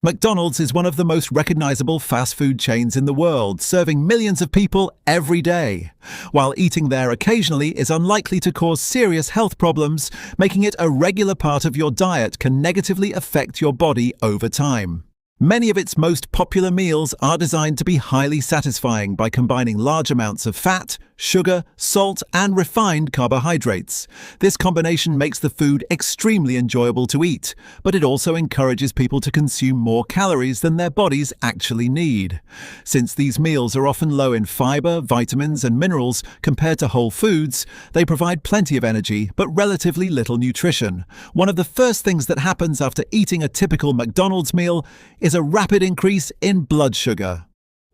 McDonald's is one of the most recognizable fast food chains in the world, serving millions of people every day. While eating there occasionally is unlikely to cause serious health problems, making it a regular part of your diet can negatively affect your body over time. Many of its most popular meals are designed to be highly satisfying by combining large amounts of fat, sugar, salt, and refined carbohydrates. This combination makes the food extremely enjoyable to eat, but it also encourages people to consume more calories than their bodies actually need. Since these meals are often low in fiber, vitamins, and minerals compared to whole foods, they provide plenty of energy but relatively little nutrition. One of the first things that happens after eating a typical McDonald's meal is a rapid increase in blood sugar.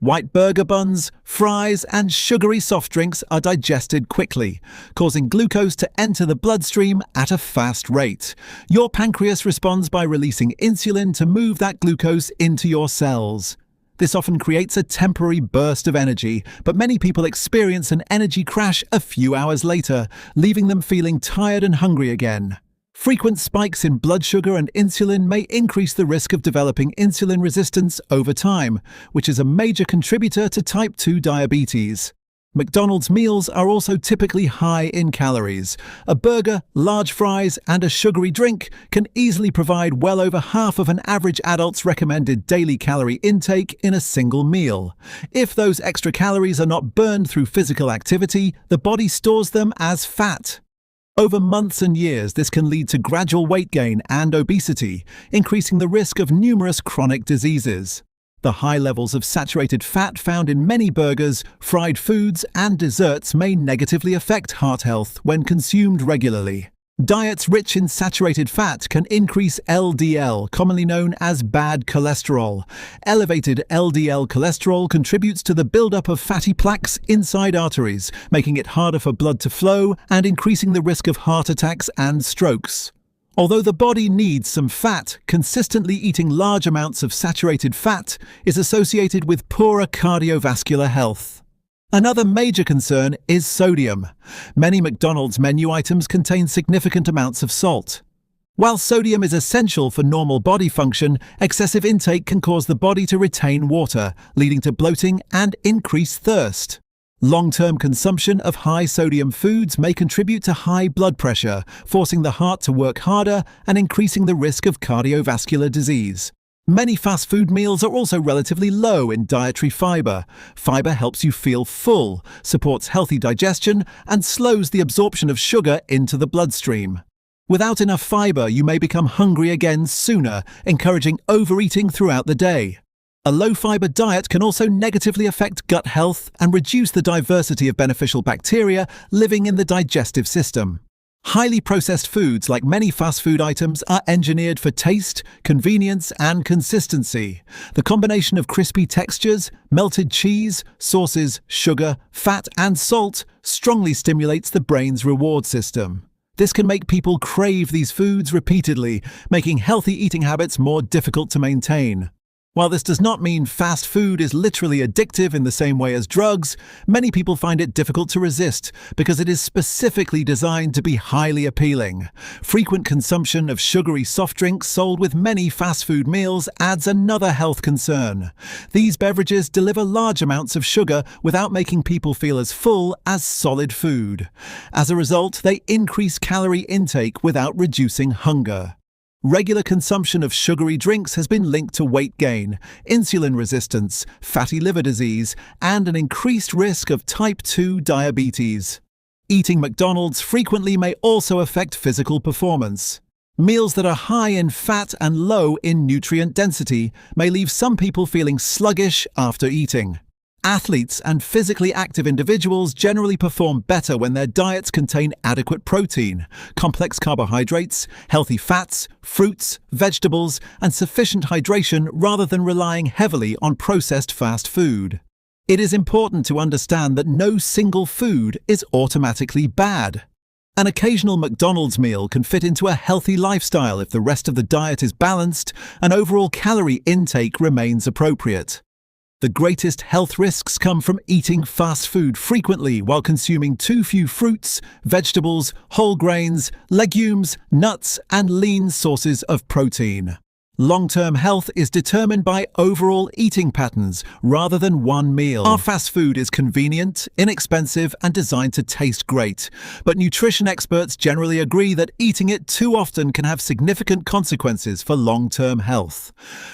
White burger buns, fries, and sugary soft drinks are digested quickly, causing glucose to enter the bloodstream at a fast rate. Your pancreas responds by releasing insulin to move that glucose into your cells. This often creates a temporary burst of energy, but many people experience an energy crash a few hours later, leaving them feeling tired and hungry again. Frequent spikes in blood sugar and insulin may increase the risk of developing insulin resistance over time, which is a major contributor to type 2 diabetes. McDonald's meals are also typically high in calories. A burger, large fries, and a sugary drink can easily provide well over half of an average adult's recommended daily calorie intake in a single meal. If those extra calories are not burned through physical activity, the body stores them as fat. Over months and years, this can lead to gradual weight gain and obesity, increasing the risk of numerous chronic diseases. The high levels of saturated fat found in many burgers, fried foods, and desserts may negatively affect heart health when consumed regularly. Diets rich in saturated fat can increase LDL, commonly known as bad cholesterol. Elevated LDL cholesterol contributes to the buildup of fatty plaques inside arteries, making it harder for blood to flow and increasing the risk of heart attacks and strokes. Although the body needs some fat, consistently eating large amounts of saturated fat is associated with poorer cardiovascular health. Another major concern is sodium. Many McDonald's menu items contain significant amounts of salt. While sodium is essential for normal body function, excessive intake can cause the body to retain water, leading to bloating and increased thirst. Long-term consumption of high-sodium foods may contribute to high blood pressure, forcing the heart to work harder and increasing the risk of cardiovascular disease. Many fast food meals are also relatively low in dietary fiber. Fiber helps you feel full, supports healthy digestion, and slows the absorption of sugar into the bloodstream. Without enough fiber, you may become hungry again sooner, encouraging overeating throughout the day. A low-fiber diet can also negatively affect gut health and reduce the diversity of beneficial bacteria living in the digestive system. Highly processed foods, like many fast food items, are engineered for taste, convenience, and consistency. The combination of crispy textures, melted cheese, sauces, sugar, fat, and salt strongly stimulates the brain's reward system. This can make people crave these foods repeatedly, making healthy eating habits more difficult to maintain. While this does not mean fast food is literally addictive in the same way as drugs, many people find it difficult to resist because it is specifically designed to be highly appealing. Frequent consumption of sugary soft drinks sold with many fast food meals adds another health concern. These beverages deliver large amounts of sugar without making people feel as full as solid food. As a result, they increase calorie intake without reducing hunger. Regular consumption of sugary drinks has been linked to weight gain, insulin resistance, fatty liver disease, and an increased risk of type 2 diabetes. Eating McDonald's frequently may also affect physical performance. Meals that are high in fat and low in nutrient density may leave some people feeling sluggish after eating. Athletes and physically active individuals generally perform better when their diets contain adequate protein, complex carbohydrates, healthy fats, fruits, vegetables, and sufficient hydration rather than relying heavily on processed fast food. It is important to understand that no single food is automatically bad. An occasional McDonald's meal can fit into a healthy lifestyle if the rest of the diet is balanced and overall calorie intake remains appropriate. The greatest health risks come from eating fast food frequently while consuming too few fruits, vegetables, whole grains, legumes, nuts, and lean sources of protein. Long-term health is determined by overall eating patterns rather than one meal. Our fast food is convenient, inexpensive, and designed to taste great. But nutrition experts generally agree that eating it too often can have significant consequences for long-term health.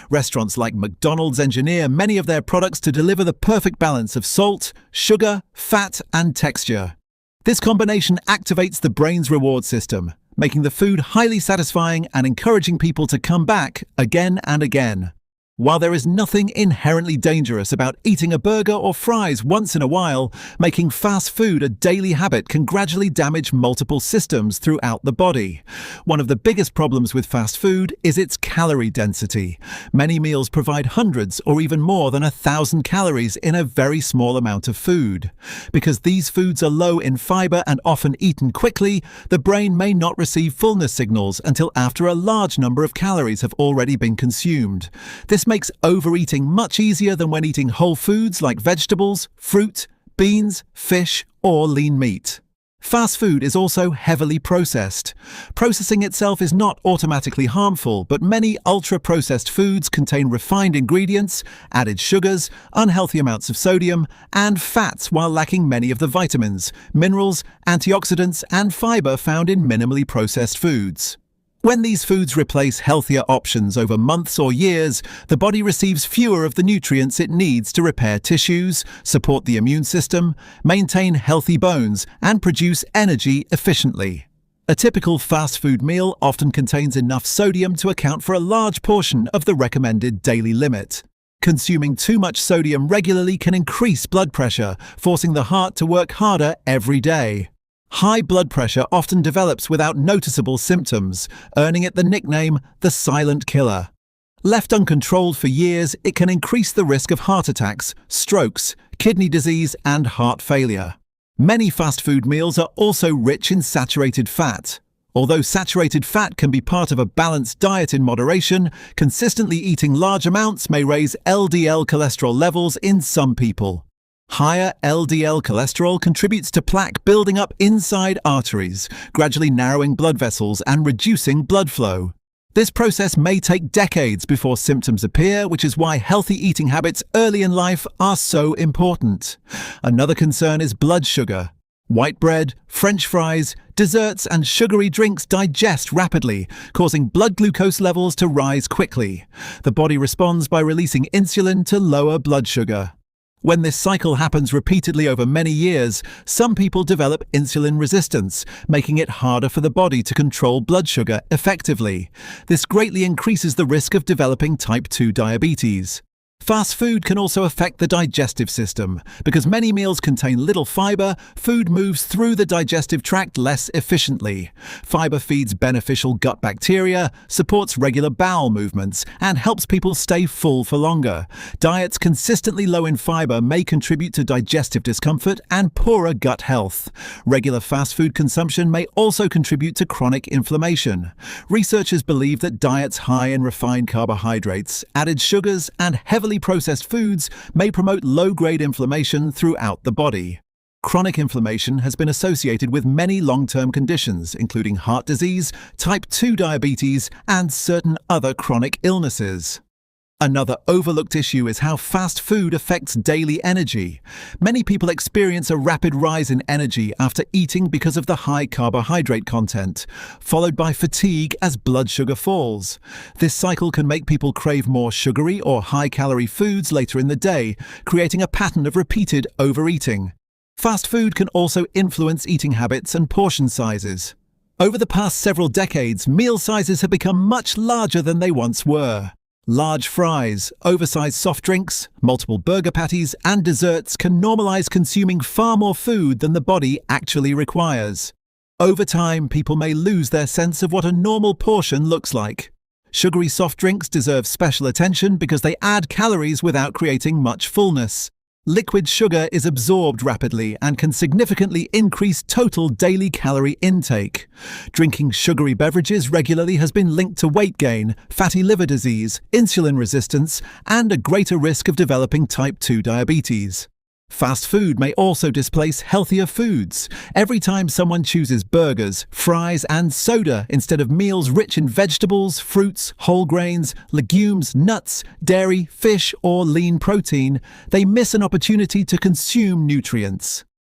Restaurants like McDonald's engineer many of their products to deliver the perfect balance of salt, sugar, fat, and texture. This combination activates the brain's reward system, making the food highly satisfying and encouraging people to come back again and again. While there is nothing inherently dangerous about eating a burger or fries once in a while, making fast food a daily habit can gradually damage multiple systems throughout the body. One of the biggest problems with fast food is its calorie density. Many meals provide hundreds or even more than 1,000 calories in a very small amount of food. Because these foods are low in fiber and often eaten quickly, the brain may not receive fullness signals until after a large number of calories have already been consumed. This makes overeating much easier than when eating whole foods like vegetables, fruit, beans, fish, or lean meat. Fast food is also heavily processed. Processing itself is not automatically harmful, but many ultra-processed foods contain refined ingredients, added sugars, unhealthy amounts of sodium, and fats while lacking many of the vitamins, minerals, antioxidants, and fiber found in minimally processed foods. When these foods replace healthier options over months or years, the body receives fewer of the nutrients it needs to repair tissues, support the immune system, maintain healthy bones, and produce energy efficiently. A typical fast food meal often contains enough sodium to account for a large portion of the recommended daily limit. Consuming too much sodium regularly can increase blood pressure, forcing the heart to work harder every day. High blood pressure often develops without noticeable symptoms, earning it the nickname the silent killer. Left uncontrolled for years, it can increase the risk of heart attacks, strokes, kidney disease, and heart failure. Many fast food meals are also rich in saturated fat. Although saturated fat can be part of a balanced diet in moderation, consistently eating large amounts may raise LDL cholesterol levels in some people. Higher LDL cholesterol contributes to plaque building up inside arteries, gradually narrowing blood vessels and reducing blood flow. This process may take decades before symptoms appear, which is why healthy eating habits early in life are so important. Another concern is blood sugar. White bread, French fries, desserts, and sugary drinks digest rapidly, causing blood glucose levels to rise quickly. The body responds by releasing insulin to lower blood sugar. When this cycle happens repeatedly over many years, some people develop insulin resistance, making it harder for the body to control blood sugar effectively. This greatly increases the risk of developing type 2 diabetes. Fast food can also affect the digestive system. Because many meals contain little fiber, food moves through the digestive tract less efficiently. Fiber feeds beneficial gut bacteria, supports regular bowel movements, and helps people stay full for longer. Diets consistently low in fiber may contribute to digestive discomfort and poorer gut health. Regular fast food consumption may also contribute to chronic inflammation. Researchers believe that diets high in refined carbohydrates, added sugars, and heavily processed foods may promote low-grade inflammation throughout the body. Chronic inflammation has been associated with many long-term conditions, including heart disease, type 2 diabetes, and certain other chronic illnesses. Another overlooked issue is how fast food affects daily energy. Many people experience a rapid rise in energy after eating because of the high carbohydrate content, followed by fatigue as blood sugar falls. This cycle can make people crave more sugary or high-calorie foods later in the day, creating a pattern of repeated overeating. Fast food can also influence eating habits and portion sizes. Over the past several decades, meal sizes have become much larger than they once were. Large fries, oversized soft drinks, multiple burger patties, and desserts can normalize consuming far more food than the body actually requires. Over time, people may lose their sense of what a normal portion looks like. Sugary soft drinks deserve special attention because they add calories without creating much fullness. Liquid sugar is absorbed rapidly and can significantly increase total daily calorie intake. Drinking sugary beverages regularly has been linked to weight gain, fatty liver disease, insulin resistance, and a greater risk of developing type 2 diabetes. Fast food may also displace healthier foods. Every time someone chooses burgers, fries, and soda instead of meals rich in vegetables, fruits, whole grains, legumes, nuts, dairy, fish, or lean protein, they miss an opportunity to consume nutrients.